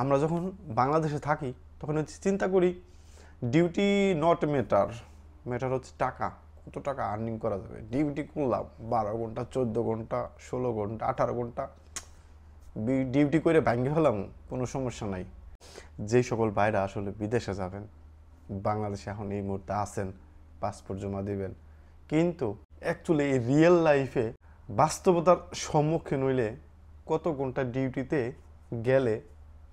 আমরা যখন বাংলাদেশে থাকি তখন চিন্তা করি ডিউটি নট ম্যাটার, ম্যাটার হচ্ছে টাকা, কত টাকা আর্নিং করা যাবে। ডিউটি করলাম 12 ঘন্টা, 14 ঘন্টা, 16 ঘন্টা, 18 ঘন্টা, ডিউটি করে ভাঙ্গে ফেলাম, কোনো সমস্যা নাই। যেই সকল ভাইরা আসলে বিদেশে যাবেন, বাংলাদেশে এখন এই মুহূর্তে আছেন, পাসপোর্ট জমা দিবেন, কিন্তু অ্যাকচুয়ালি এই রিয়েল লাইফে বাস্তবতার সম্মুখীন হইলে কত ঘন্টা ডিউটিতে গেলে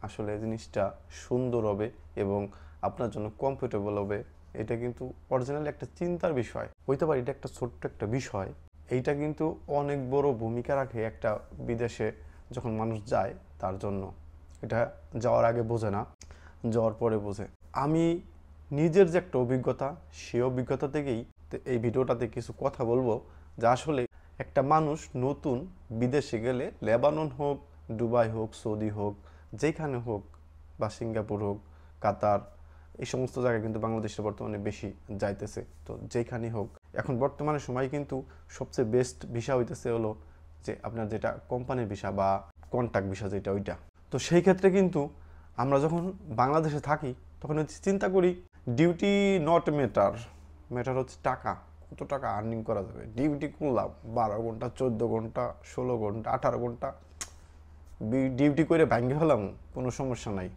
আসলে জিনিসটা সুন্দর হবে এবং আপনার জন্য কমফোর্টেবল হবে, এটা কিন্তু অরিজিনালি একটা চিন্তার বিষয় হইতে পারে। এটা একটা ছোট্ট একটা বিষয়, এইটা কিন্তু অনেক বড় ভূমিকা রাখে একটা বিদেশে যখন মানুষ যায় তার জন্য। এটা যাওয়ার আগে বোঝে না, যাওয়ার পরে বোঝে। আমি নিজের যে একটা অভিজ্ঞতা, সেই অভিজ্ঞতা থেকেই এই ভিডিওটাতে কিছু কথা বলবো, যা আসলে একটা মানুষ নতুন বিদেশে গেলে, লেবানন হোক, দুবাই হোক, সৌদি হোক, যেখানে হোক, বা সিঙ্গাপুর হোক, কাতার, এই সমস্ত জায়গায় কিন্তু বাংলাদেশে বর্তমানে বেশি যাইতেছে। তো যেখানেই হোক, এখন বর্তমানে সময় কিন্তু সবচেয়ে বেস্ট ভিসা হইতেছে হলো যে আপনার যেটা কোম্পানির ভিসা বা কন্ট্রাক্ট ভিসা, যেটা ওইটা। তো সেই ক্ষেত্রে কিন্তু আমরা যখন বাংলাদেশে থাকি তখন চিন্তা করি ডিউটি নট ম্যাটার, ম্যাটার হচ্ছে টাকা, কত টাকা আর্নিং করা যাবে। ডিউটি করলাম 12 ঘন্টা, 14 ঘন্টা, 16 ঘন্টা, 18 ঘন্টা, ডিউটি করে ভাঙ্গে ফেলাম, কোনো সমস্যা নাই।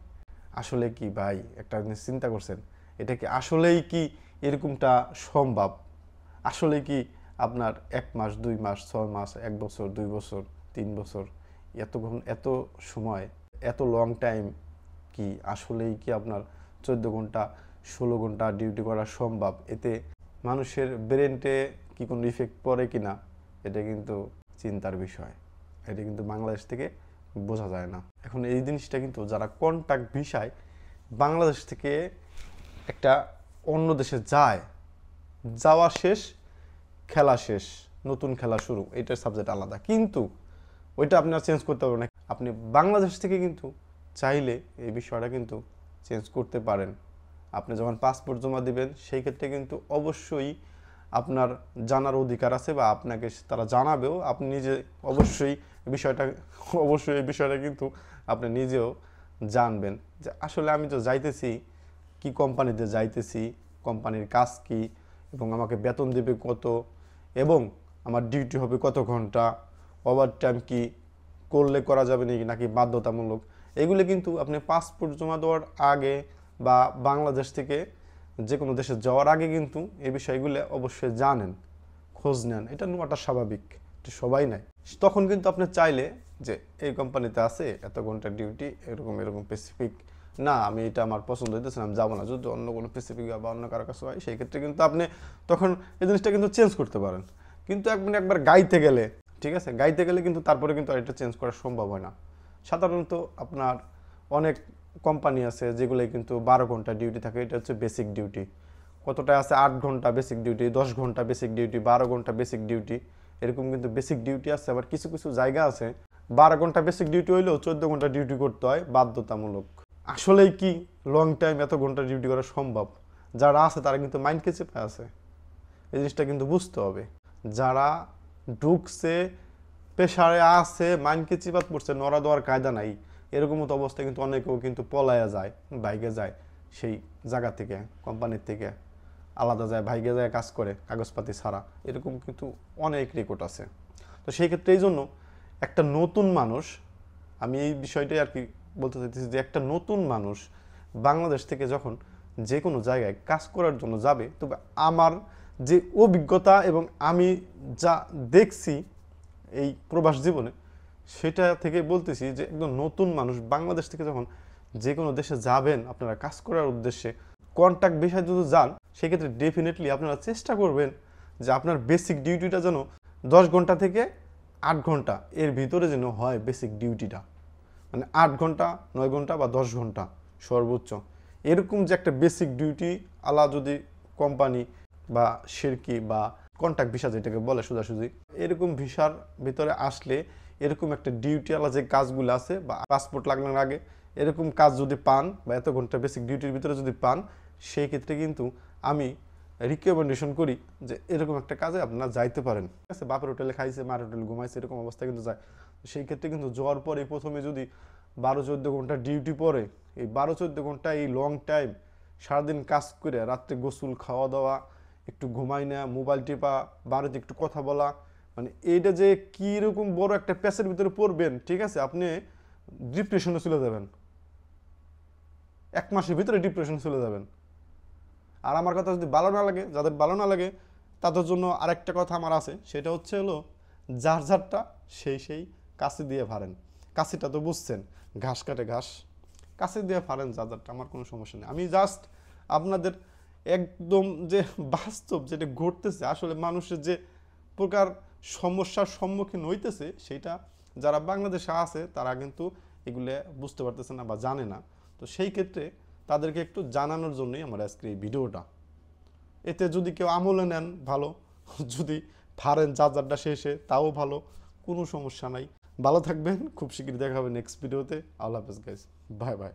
আসলে কি ভাই একটা জিনিস চিন্তা করছেন, এটা কি আসলেই কি এরকমটা সম্ভব? আসলে কি আপনার 1 মাস, 2 মাস, 6 মাস, 1 বছর, 2 বছর, 3 বছর, এত সময়, এত লং টাইম কি আসলেই কি আপনার 14 ঘন্টা, 16 ঘন্টা ডিউটি করা সম্ভব? এতে মানুষের ব্রেনটে কি কোনো ইফেক্ট পড়ে কি না, এটা কিন্তু চিন্তার বিষয়। এটা কিন্তু বাংলাদেশ থেকে বোঝা যায় না। এখন এই জিনিসটা কিন্তু যারা কন্ট্রাক্ট ভিসায় বাংলাদেশ থেকে একটা অন্য দেশে যায়, যাওয়া শেষ, খেলা শেষ, নতুন খেলা শুরু, এটার সাবজেক্ট আলাদা, কিন্তু ওইটা আপনি আর চেঞ্জ করতে পারবেন না। আপনি বাংলাদেশ থেকে কিন্তু চাইলে এই বিষয়টা কিন্তু চেঞ্জ করতে পারেন। আপনি যখন পাসপোর্ট জমা দিবেন সেই ক্ষেত্রে কিন্তু অবশ্যই আপনার জানার অধিকার আছে, বা আপনাকে তারা জানাবেও। আপনি নিজে অবশ্যই এই বিষয়টা কিন্তু আপনি নিজেও জানবেন যে আসলে আমি তো যাইতেছি কি কোম্পানিতে যাইতেছি, কোম্পানির কাজ কি, এবং আমাকে বেতন দেবে কত, এবং আমার ডিউটি হবে কত ঘন্টা, ওভার টাইম কি করলে করা যাবে নাকি বাধ্যতামূলক। এগুলো কিন্তু আপনি পাসপোর্ট জমা দেওয়ার আগে বা বাংলাদেশ থেকে যে কোনো দেশে যাওয়ার আগে কিন্তু এই বিষয়গুলো অবশ্যই জানেন, খোঁজ নেন। এটা নেওয়াটা স্বাভাবিক, এটা সবাই নেয়। তখন কিন্তু আপনি চাইলে যে এই কোম্পানিতে আছে এত ঘন্টা ডিউটি, এরকম স্পেসিফিক না, আমি এটা আমার পছন্দ হইতেছে না, আমি যাবো না। যদি অন্য কোনো স্পেসিফিক বা অন্য কারো কাছে হয়, সেই ক্ষেত্রে কিন্তু আপনি তখন এই জিনিসটা কিন্তু চেঞ্জ করতে পারেন। কিন্তু একবার গাইতে গেলে, ঠিক আছে, গাইতে গেলে কিন্তু তারপরে কিন্তু এটা চেঞ্জ করা সম্ভব হয় না। সাধারণত আপনার অনেক কোম্পানি আছে যেগুলো কিন্তু 12 ঘন্টা ডিউটি থাকে, এটা হচ্ছে বেসিক ডিউটি। কতটা আছে 8 ঘন্টা বেসিক ডিউটি, 10 ঘন্টা বেসিক ডিউটি, 12 ঘন্টা বেসিক ডিউটি, এরকম কিন্তু বেসিক ডিউটি আছে। আবার কিছু কিছু জায়গা আছে 12 ঘন্টা বেসিক ডিউটি হইলেও 14 ঘন্টা ডিউটি করতে হয় বাধ্যতামূলক। আসলেই কি লং টাইম এত ঘন্টা ডিউটি করা সম্ভব? যারা আছে তারা কিন্তু মাইন্ডকে চেপে আছে, এই জিনিসটা কিন্তু বুঝতে হবে। যারা ঢুকছে, পেশারে আছে, মাইন্ডকে চিপাত পড়ছে, নড়া দেওয়ার কায়দা নাই, এরকম মতো অবস্থায় কিন্তু অনেকেও কিন্তু পলায়া যায়, বাইকে যায়, সেই জায়গা থেকে, কোম্পানির থেকে আলাদা যায়, বাইকে যায় কাজ করে কাগজপাতি ছাড়া, এরকম কিন্তু অনেক রেকর্ড আছে। তো সেই ক্ষেত্রে এই জন্য একটা নতুন মানুষ, আমি এই বিষয়টাই আর কি বলতে চাইতেছি, যে একটা নতুন মানুষ বাংলাদেশ থেকে যখন যে কোনো জায়গায় কাজ করার জন্য যাবে, তবে আমার যে অভিজ্ঞতা এবং আমি যা দেখছি এই প্রবাস জীবনে, সেটা থেকে বলতেছি যে একদম নতুন মানুষ বাংলাদেশ থেকে যখন যে কোনো দেশে যাবেন আপনারা কাজ করার উদ্দেশ্যে, কন্ট্রাক্ট বিষয়ে যদি যান, সেক্ষেত্রে ডেফিনেটলি আপনারা চেষ্টা করবেন যে আপনার বেসিক ডিউটিটা যেন 10 ঘন্টা থেকে 8 ঘন্টা এর ভিতরে যেন হয় বেসিক ডিউটিটা। মানে 8 ঘন্টা, 9 ঘন্টা বা 10 ঘন্টা সর্বোচ্চ, এরকম যে একটা বেসিক ডিউটি আলা যদি কোম্পানি বা শিরকি বা কন্ট্রাক্ট ভিসা যেটাকে বলে সোজাসুজি, এরকম ভিসার ভিতরে আসলে এরকম একটা ডিউটি আলা যে কাজগুলো আছে, বা পাসপোর্ট লাগানোর আগে এরকম কাজ যদি পান, বা এত ঘন্টা বেসিক ডিউটির ভিতরে যদি পান, সেই ক্ষেত্রে কিন্তু আমি রিকমেন্ডেশন করি যে এরকম একটা কাজে আপনারা যাইতে পারেন। ঠিক আছে, বাপের হোটেলে খাইছে, মার হোটেলে ঘুমাইছে, এরকম অবস্থা কিন্তু যায়। সেই ক্ষেত্রে কিন্তু যাওয়ার পরে প্রথমে যদি 12-14 ঘন্টা ডিউটি পরে, এই 12-14 ঘন্টা এই লং টাইম সারাদিন কাজ করে রাত্রে গোসল খাওয়া দাওয়া, একটু ঘুমাই না, মোবাইল টিপা, বাড়িতে একটু কথা বলা, মানে এইটা যে কীরকম বড় একটা প্যাচের ভিতরে পড়বেন, ঠিক আছে, আপনি ডিপ্রেশনে চলে যাবেন, 1 মাসের ভিতরে ডিপ্রেশনে চলে যাবেন। আর আমার কথা যদি ভালো না লাগে, যাদের ভালো না লাগে তাদের জন্য আরেকটা কথা আমার আছে, সেটা হচ্ছে হলো যার যারটা সেই কাছে দিয়ে ফাড়েন। কাছিটা তো বুঝছেন, ঘাস কাটে ঘাস, কাছে দিয়ে ফাড়েন যার যারটা, আমার কোনো সমস্যা নেই। আমি জাস্ট আপনাদের একদম যে বাস্তব যেটা ঘটতেছে, আসলে মানুষের যে প্রকার সমস্যার সম্মুখীন হইতেছে, সেটা যারা বাংলাদেশে আছে তারা কিন্তু এগুলো বুঝতে পারতেছে না বা জানে না। তো সেই ক্ষেত্রে তাদেরকে একটু জানানোর জন্যই আমার আজকে এই ভিডিওটা। এতে যদি কেউ আমলে নেন ভালো, যদি ফারেন চার্জারটা শেষে তাও ভালো, কোনো সমস্যা নাই। ভালো থাকবেন, খুব শীঘ্রই দেখা হবে নেক্সট ভিডিওতে। আল্লাহ হাফেজ গাইস, বাই বাই।